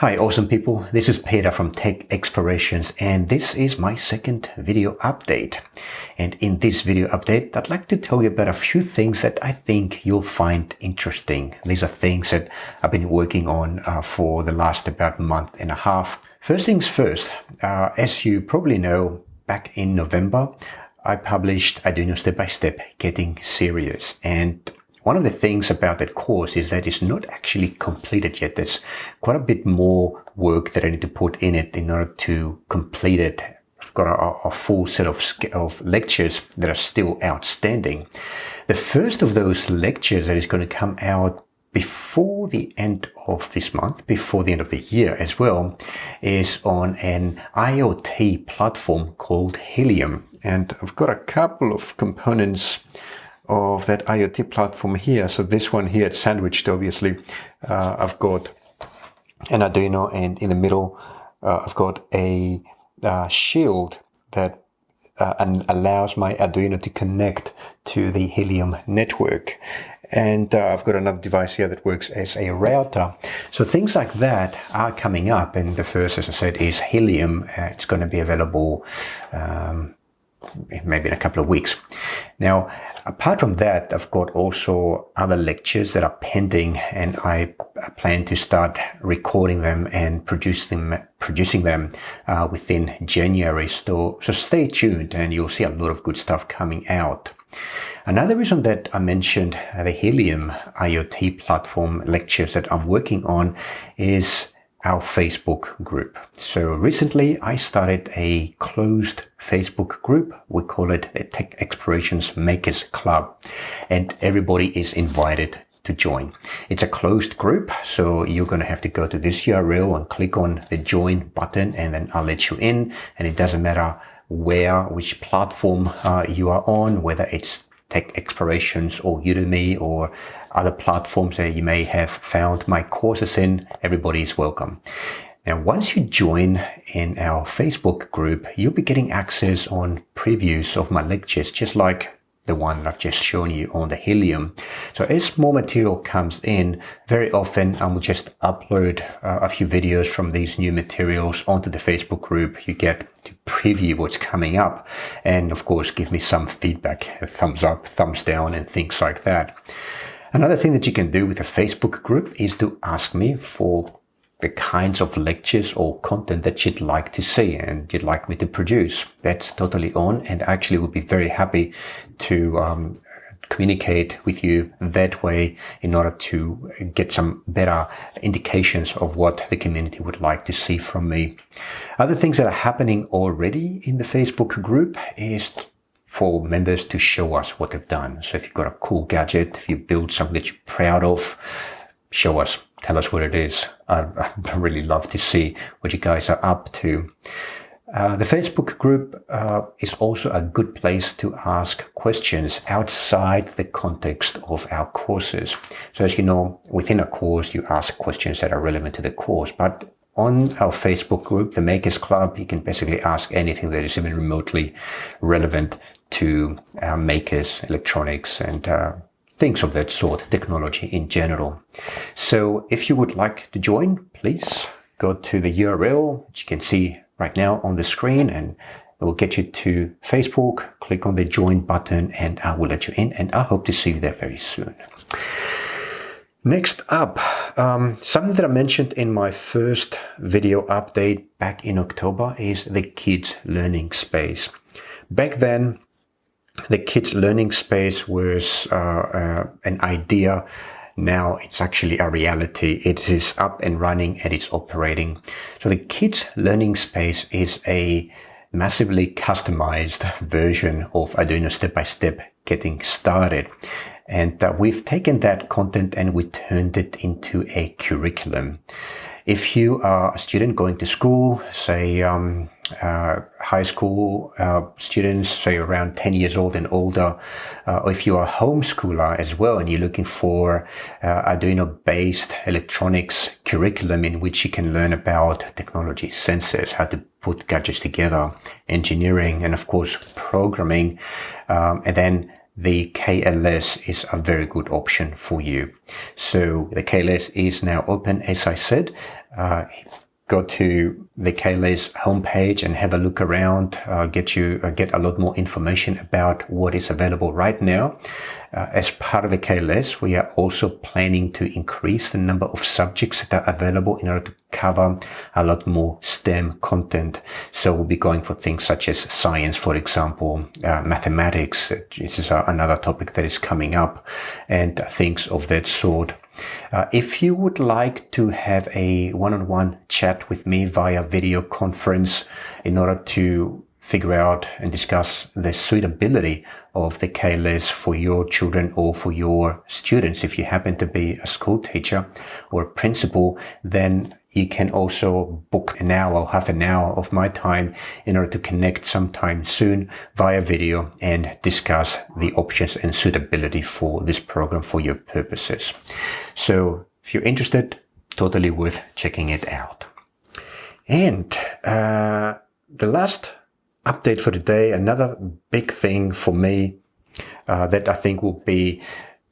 Hi awesome people, this is Peter from Tech Explorations and this is my second video update. And in this video update, I'd like to tell you about a few things that I think you'll find interesting. These are things that I've been working on for the last about month and a half. First things first, as you probably know, back in November, I published Arduino Step-by-Step Getting Serious. And one of the things about that course is that it's not actually completed yet. There's quite a bit more work that I need to put in it in order to complete it. I've got a full set of lectures that are still outstanding. The first of those lectures that is going to come out before the end of this month, before the end of the year as well, is on an IoT platform called Helium. And I've got a couple of components of that IoT platform here. So this one here, it's sandwiched obviously. I've got an Arduino, and in the middle I've got a shield that allows my Arduino to connect to the Helium network. And I've got another device here that works as a router. So things like that are coming up. And the first, as I said, is Helium. It's going to be available maybe in a couple of weeks. Now, apart from that, I've got also other lectures that are pending, and I plan to start recording them and producing them within January. So stay tuned and you'll see a lot of good stuff coming out. Another reason that I mentioned the Helium IoT platform lectures that I'm working on is our Facebook group. So recently I started a closed Facebook group. We call it the Tech Explorations Makers Club, and everybody is invited to join. It's a closed group, so you're going to have to go to this URL and click on the join button, and then I'll let you in. And it doesn't matter which platform you are on, whether it's Tech Explorations or Udemy or other platforms that you may have found my courses in, everybody is welcome. Now, once you join in our Facebook group, you'll be getting access on previews of my lectures, just like the one that I've just shown you on the Helium. So as more material comes in, very often I will just upload a few videos from these new materials onto the Facebook group. You get to preview what's coming up, and of course give me some feedback, a thumbs up, thumbs down, and things like that. Another thing that you can do with the Facebook group is to ask me for the kinds of lectures or content that you'd like to see and you'd like me to produce. That's totally on, and actually would be very happy to communicate with you that way in order to get some better indications of what the community would like to see from me. Other things that are happening already in the Facebook group is for members to show us what they've done. So if you've got a cool gadget, if you build something that you're proud of, show us, tell us what it is. I'd really love to see what you guys are up to. The Facebook group is also a good place to ask questions outside the context of our courses. So as you know, within a course, you ask questions that are relevant to the course, but on our Facebook group, the Makers Club, you can basically ask anything that is even remotely relevant to makers, electronics, and things of that sort, technology in general. So if you would like to join, please go to the URL that you can see right now on the screen, and it will get you to Facebook. Click on the join button and I will let you in, and I hope to see you there very soon. Next up, something that I mentioned in my first video update back in October is the Kids Learning Space. Back then, the Kids Learning Space was an idea. Now it's actually a reality. It is up and running and it's operating. So the Kids Learning Space is a massively customized version of Arduino Step-by-Step Getting Started. And we've taken that content and we turned it into a curriculum. If you are a student going to school, say high school students, say around 10 years old and older, or if you are a homeschooler as well and you're looking for Arduino-based electronics curriculum in which you can learn about technology, sensors, how to put gadgets together, engineering, and of course programming, and then the KLS is a very good option for you. So the KLS is now open, as I said, go to the KLAS homepage and have a look around, get a lot more information about what is available right now. As part of the KLAS, we are also planning to increase the number of subjects that are available in order to cover a lot more STEM content. So we'll be going for things such as science, for example, mathematics. This is another topic that is coming up, and things of that sort. If you would like to have a one-on-one chat with me via video conference in order to figure out and discuss the suitability of the KLAS for your children or for your students, if you happen to be a school teacher or a principal, then you can also book an hour or half an hour of my time in order to connect sometime soon via video and discuss the options and suitability for this program for your purposes. So if you're interested, totally worth checking it out. And the last update for today, another big thing for me that I think will be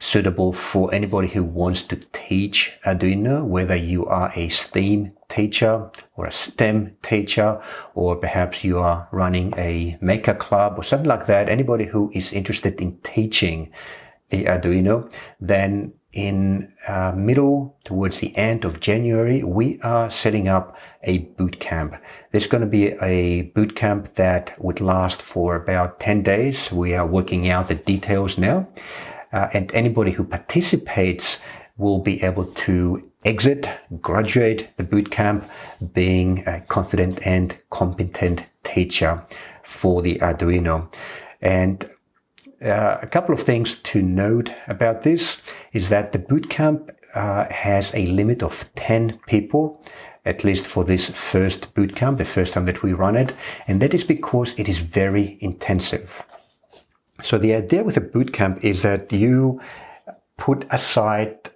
suitable for anybody who wants to teach Arduino, whether you are a STEAM teacher or a STEM teacher, or perhaps you are running a maker club or something like that. Anybody who is interested in teaching the Arduino, then in middle towards the end of January, we are setting up a boot camp. There's going to be a boot camp that would last for about 10 days. We are working out the details now. And anybody who participates will be able to graduate the boot camp, being a confident and competent teacher for the Arduino. And a couple of things to note about this is that the boot camp has a limit of 10 people, at least for this first boot camp, the first time that we run it. And that is because it is very intensive. So the idea with a boot camp is that you put aside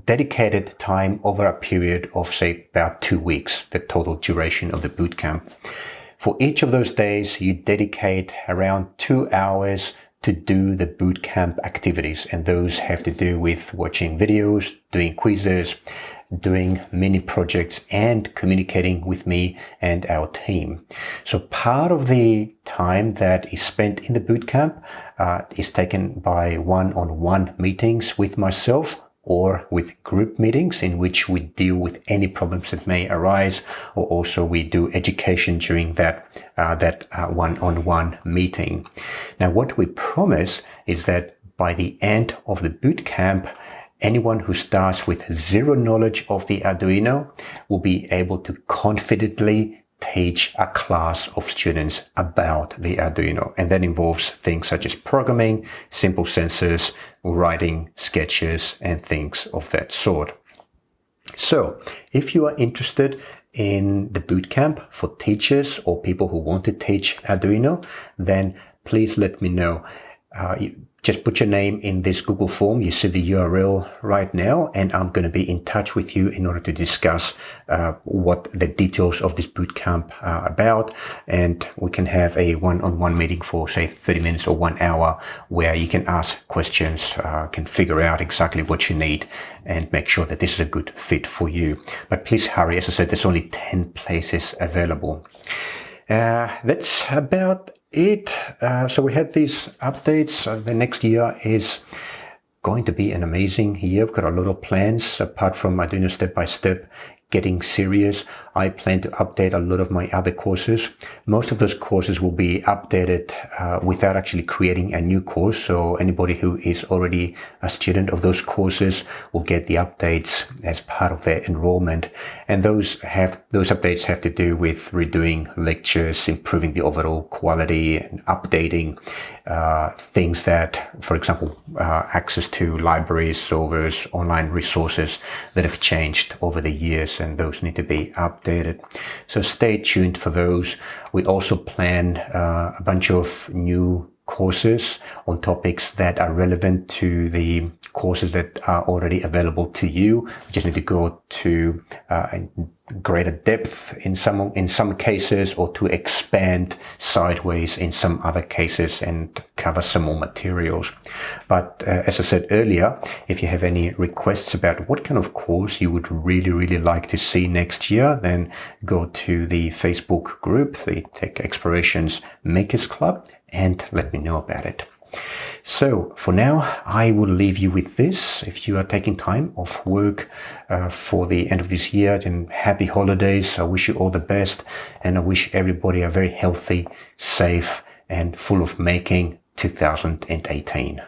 dedicated time over a period of, say, about 2 weeks, the total duration of the boot camp. For each of those days, you dedicate around 2 hours to do the boot camp activities. And those have to do with watching videos, doing quizzes, doing mini projects, and communicating with me and our team. So part of the time that is spent in the boot camp is taken by one-on-one meetings with myself or with group meetings in which we deal with any problems that may arise, or also we do education during that one-on-one meeting. Now, what we promise is that by the end of the boot camp, anyone who starts with zero knowledge of the Arduino will be able to confidently teach a class of students about the Arduino. And that involves things such as programming, simple sensors, writing sketches, and things of that sort. So if you are interested in the bootcamp for teachers or people who want to teach Arduino, then please let me know. Just put your name in this Google form. You see the URL right now, and I'm going to be in touch with you in order to discuss what the details of this bootcamp are about. And we can have a one-on-one meeting for, say, 30 minutes or 1 hour where you can ask questions, can figure out exactly what you need and make sure that this is a good fit for you. But please hurry. As I said, there's only 10 places available. That's about it. So we had these updates. The next year is going to be an amazing year. We've got a lot of plans apart from Arduino Step by Step getting serious. I plan to update a lot of my other courses. Most of those courses will be updated without actually creating a new course. So anybody who is already a student of those courses will get the updates as part of their enrollment. And those updates have to do with redoing lectures, improving the overall quality, and updating things that, for example, access to libraries, servers, online resources that have changed over the years, and those need to be updated. So stay tuned for those. We also plan a bunch of new courses on topics that are relevant to the courses that are already available to you. You just need to go to greater depth in some cases, or to expand sideways in some other cases and cover some more materials. But as I said earlier, if you have any requests about what kind of course you would really like to see next year, then go to the Facebook group, the Tech Explorations Makers Club, and let me know about it. So for now, I will leave you with this. If you are taking time off work for the end of this year, then happy holidays. I wish you all the best, and I wish everybody a very healthy, safe, and full of making 2018.